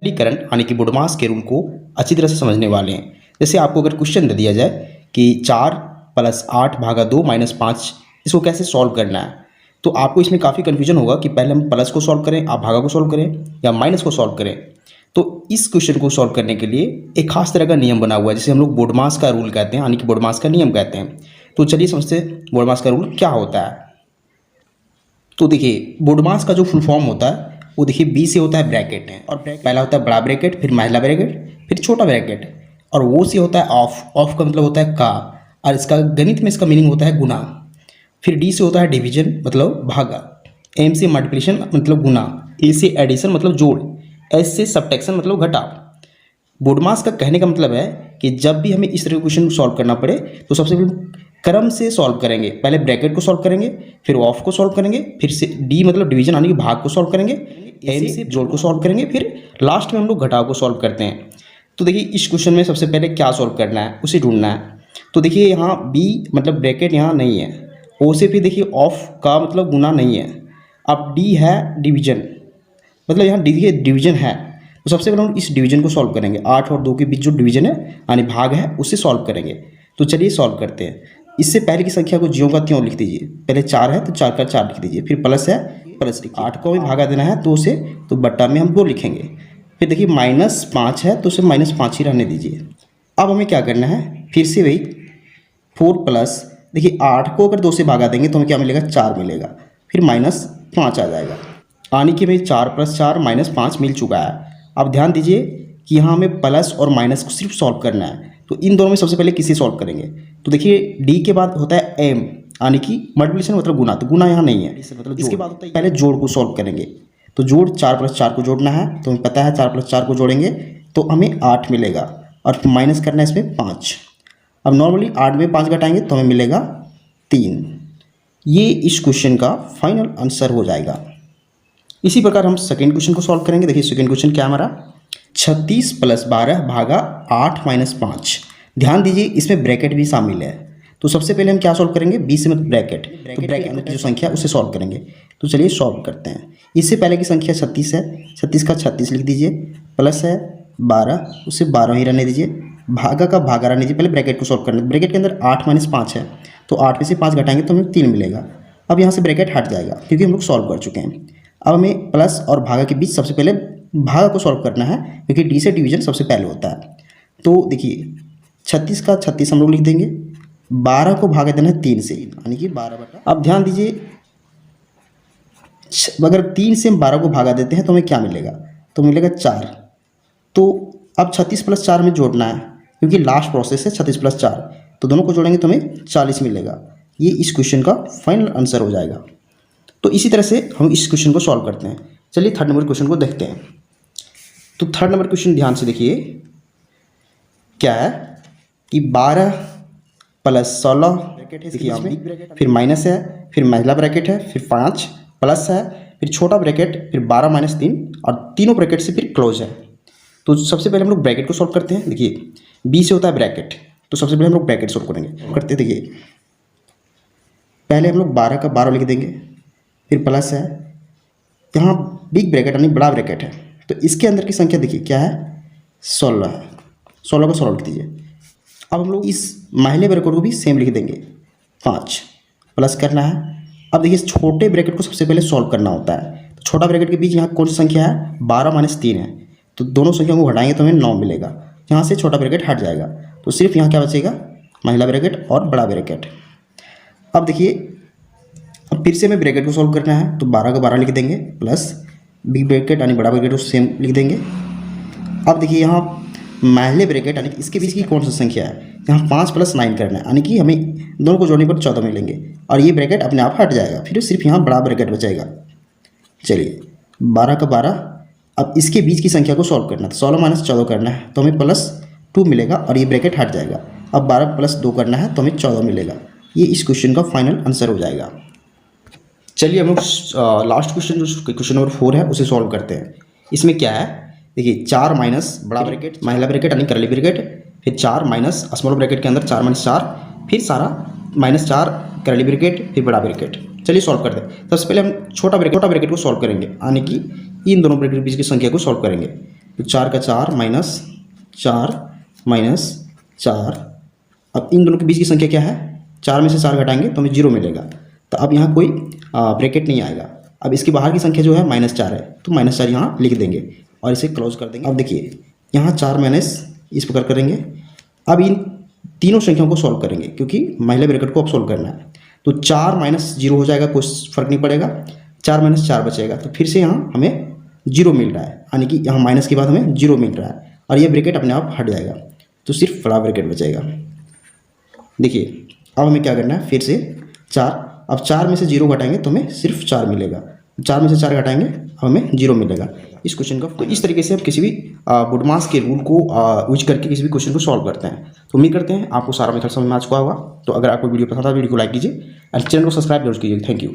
सरलीकरण यानी कि बुडमास के रूल को अच्छी तरह से समझने वाले हैं। जैसे आपको अगर क्वेश्चन दे दिया जाए कि 4 + 8 भागा 2 - 5 इसको कैसे सॉल्व करना है, तो आपको इसमें काफ़ी कन्फ्यूजन होगा कि पहले हम प्लस को सॉल्व करें, आप भागा को सॉल्व करें या माइनस को सॉल्व करें। तो इस क्वेश्चन को सॉल्व करने के लिए एक खास तरह का नियम बना हुआ है जिसे हम लोग बुडमास का रूल कहते हैं, यानी कि बुडमास का नियम कहते हैं। तो चलिए समझते हैं बुडमास का रूल क्या होता है। तो देखिए बुडमास का जो फुल फॉर्म होता है वो देखिए बी से होता है ब्रैकेट है, और पहला होता है बड़ा ब्रैकेट, फिर महिला ब्रैकेट, फिर छोटा ब्रैकेट, और वो से होता है ऑफ। ऑफ का मतलब होता है का, और इसका गणित में इसका मीनिंग होता है गुना। फिर डी से होता है डिवीजन मतलब भागा, एम से मल्टीप्लिकेशन मतलब गुना, ए से एडिशन मतलब जोड़, एस से सब्ट्रैक्शन मतलब घटा। बुडमास का कहने का मतलब है कि जब भी हमें इस तरह के क्वेश्चन सॉल्व करना पड़े तो सबसे पहले क्रम से सॉल्व करेंगे। पहले ब्रैकेट को सॉल्व करेंगे, फिर ऑफ को सॉल्व करेंगे, फिर से डी मतलब डिवीजन यानी कि भाग को सॉल्व करेंगे, एम से जोड़ को सॉल्व करेंगे, फिर लास्ट में हम लोग घटाव को सॉल्व करते हैं। तो देखिए इस क्वेश्चन में सबसे पहले क्या सॉल्व करना है उसे ढूंढना है। तो देखिए यहाँ बी मतलब ब्रैकेट यहाँ नहीं है, ओ से फिर देखिए ऑफ का मतलब गुना नहीं है, अब डी है डिवीजन मतलब यहाँ देखिए डिवीजन है। तो सबसे पहले हम इस डिवीजन को सॉल्व करेंगे, 8 और 2 के बीच जो डिवीजन है यानी भाग है उससे सॉल्व करेंगे। तो चलिए सॉल्व करते हैं। इससे पहले की संख्या को ज्यों का त्यों लिख दीजिए। पहले 4 है तो 4 का 4 लिख दीजिए, फिर प्लस है प्लस लिखिए, 8 को भी भागा देना है 2 से तो बट्टा में हम 2 लिखेंगे। फिर देखिए -5 है तो उसे -5 ही रहने दीजिए। अब हमें क्या करना है, फिर से वही 4 प्लस देखिए 8 को अगर 2 से भागा देंगे तो हमें क्या मिलेगा, 4 मिलेगा, फिर -5 आ जाएगा, यानी कि भाई 4 + 4 -5 मिल चुका है। अब ध्यान दीजिए कि यहाँ हमें प्लस और माइनस को सिर्फ सॉल्व करना है, तो इन दोनों में सबसे पहले किसे सॉल्व करेंगे। तो देखिए डी के बाद होता है एम यानी कि मल्टीप्लिकेशन मतलब गुना, तो गुना यहाँ नहीं है, इसके बाद होता है पहले जोड़ को सॉल्व करेंगे। तो जोड़ 4 + 4 को जोड़ना है, तो हमें पता है 4 + 4 को जोड़ेंगे तो हमें 8 मिलेगा, और फिर माइनस करना है इसमें 5। अब नॉर्मली 8 में 5 घटाएंगे तो हमें मिलेगा 3। ये इस क्वेश्चन का फाइनल आंसर हो जाएगा। इसी प्रकार हम सेकेंड क्वेश्चन को सॉल्व करेंगे। देखिए सेकेंड क्वेश्चन क्या हमारा, 36 + 12 भागा 8 - 5। ध्यान दीजिए इसमें ब्रैकेट भी शामिल है। तो सबसे पहले हम क्या सॉल्व करेंगे, बी से मतलब ब्रैकेट, तो ब्रैकेट की जो संख्या उसे सॉल्व करेंगे। तो चलिए सॉल्व करते हैं। इससे पहले की संख्या 36 है, 36 का 36 लिख दीजिए, प्लस है 12 उसे 12 ही रहने दीजिए, भागा का भागा रहने दीजिए। पहले ब्रैकेट को सॉल्व करना है, ब्रैकेट के अंदर 8 - 5 है, तो 8 में से 5 घटाएंगे तो हमें 3 मिलेगा। अब यहाँ से ब्रैकेट हट जाएगा क्योंकि हम लोग सॉल्व कर चुके हैं। अब हमें प्लस और भागा के बीच सबसे पहले भागा को सॉल्व करना है क्योंकि डी से डिवीजन सबसे पहले होता है। तो देखिए 36 का 36 हम लोग लिख देंगे, 12 को भागा देना है 3 से यानी कि 12 बटा। अब ध्यान दीजिए अगर 3 से हम 12 को भागा देते हैं तो हमें क्या मिलेगा, तो मिलेगा 4। तो अब 36 + 4 हमें जोड़ना है क्योंकि लास्ट प्रोसेस है 36 + 4, तो दोनों को जोड़ेंगे तो हमें 40 मिलेगा। ये इस क्वेश्चन का फाइनल आंसर हो जाएगा। तो इसी तरह से हम इस क्वेश्चन को सॉल्व करते हैं। चलिए थर्ड नंबर क्वेश्चन को देखते हैं। तो थर्ड नंबर क्वेश्चन ध्यान से देखिए क्या है कि 12 + 16 ब्रैकेट है देखिए इसमें, फिर माइनस है, फिर महिला ब्रैकेट है, फिर 5 प्लस है, फिर छोटा ब्रैकेट, फिर 12 - 3 और तीनों ब्रैकेट से फिर क्लोज है। तो सबसे पहले हम लोग ब्रैकेट को सॉल्व करते हैं। देखिए बी से होता है ब्रैकेट, तो सबसे पहले हम लोग ब्रैकेट सॉल्व करेंगे करते हैं। देखिए पहले हम लोग 12 का 12 लिख देंगे, फिर प्लस है, यहाँ बिग ब्रैकेट यानी बड़ा ब्रैकेट है, तो इसके अंदर की संख्या देखिए क्या है, 16 है, 16 को 16 लिख दीजिए। अब हम लोग इस महिला ब्रैकेट को भी सेम लिख देंगे, 5 प्लस करना है। अब देखिए छोटे ब्रैकेट को सबसे पहले सॉल्व करना होता है, तो छोटा ब्रैकेट के बीच यहाँ कौन सी संख्या है, 12 - 3 है, तो दोनों संख्या को घटाएंगे तो हमें 9 मिलेगा। यहाँ से छोटा ब्रैकेट हट जाएगा तो सिर्फ यहाँ क्या बचेगा, महिला ब्रैकेट और बड़ा ब्रैकेट। अब देखिए अब फिर से हमें ब्रैकेट को सॉल्व करना है, तो 12 का 12 लिख देंगे, प्लस बिग ब्रैकेट यानी बड़ा ब्रैकेट को सेम लिख देंगे। अब देखिए यहाँ महिला ब्रैकेट यानी इसके बीच की कौन सी संख्या है, यहाँ 5 + 9 करना है, यानी कि हमें दोनों को जोड़ने पर 14 मिलेंगे, और ये ब्रैकेट अपने आप हट जाएगा, फिर सिर्फ यहाँ बड़ा ब्रैकेट बचेगा। चलिए 12 का 12, अब इसके बीच की संख्या को सॉल्व करना है, तो 16 - 14 करना है तो हमें +2 मिलेगा, और ये ब्रैकेट हट जाएगा। अब 12 + 2 करना है तो हमें 14 मिलेगा। ये इस क्वेश्चन का फाइनल आंसर हो जाएगा। चलिए हम लोग लास्ट क्वेश्चन जो क्वेश्चन नंबर 4 है उसे सॉल्व करते हैं। इसमें क्या है, देखिए 4 माइनस बड़ा ब्रैकेट महिला ब्रैकेट यानी करली ब्रैकेट, फिर 4 माइनस स्मॉल ब्रैकेट के अंदर 4 - 4, फिर सारा -4 करली ब्रैकेट, फिर बड़ा ब्रैकेट। चलिए सॉल्व करते हैं। सबसे पहले हम छोटा ब्रैकेट को सॉल्व करेंगे, यानी कि इन दोनों ब्रैकेट के बीच की संख्या को सॉल्व करेंगे। तो 4 का 4 माइनस 4। अब इन दोनों के बीच की संख्या क्या है, 4 में से 4 घटाएंगे तो हमें 0 मिलेगा। तो अब यहाँ कोई ब्रैकेट नहीं आएगा। अब इसके बाहर की संख्या जो है -4 है, तो -4 यहाँ लिख देंगे और इसे क्लोज कर देंगे। अब देखिए यहाँ 4 माइनस इस प्रकार करेंगे। अब इन तीनों संख्याओं को सॉल्व करेंगे क्योंकि महिला ब्रैकेट को अब सॉल्व करना है। तो 4 माइनस 0 हो जाएगा, कुछ फर्क नहीं पड़ेगा, 4 माइनस 4 बचेगा। तो फिर से यहाँ हमें 0 मिल रहा है, यानी कि यहाँ माइनस के बाद हमें 0 मिल रहा है और ये ब्रैकेट अपने आप हट जाएगा, तो सिर्फ बड़ा ब्रैकेट बचेगा। देखिए अब हमें क्या करना है, फिर से 4, अब 4 में से 0 घटाएंगे तो हमें सिर्फ 4 मिलेगा, 4 में से 4 घटाएंगे हमें 0 मिलेगा इस क्वेश्चन का। तो इस तरीके से हम किसी भी बुडमास के रूल को यूज करके किसी भी क्वेश्चन को सॉल्व करते हैं। तो उम्मीद करते हैं आपको सारा मेथड समझ में आ चुका होगा। तो अगर आपको वीडियो पसंद आता है वीडियो को लाइक कीजिए और चैनल को सब्सक्राइब जरूर कीजिए। Thank you.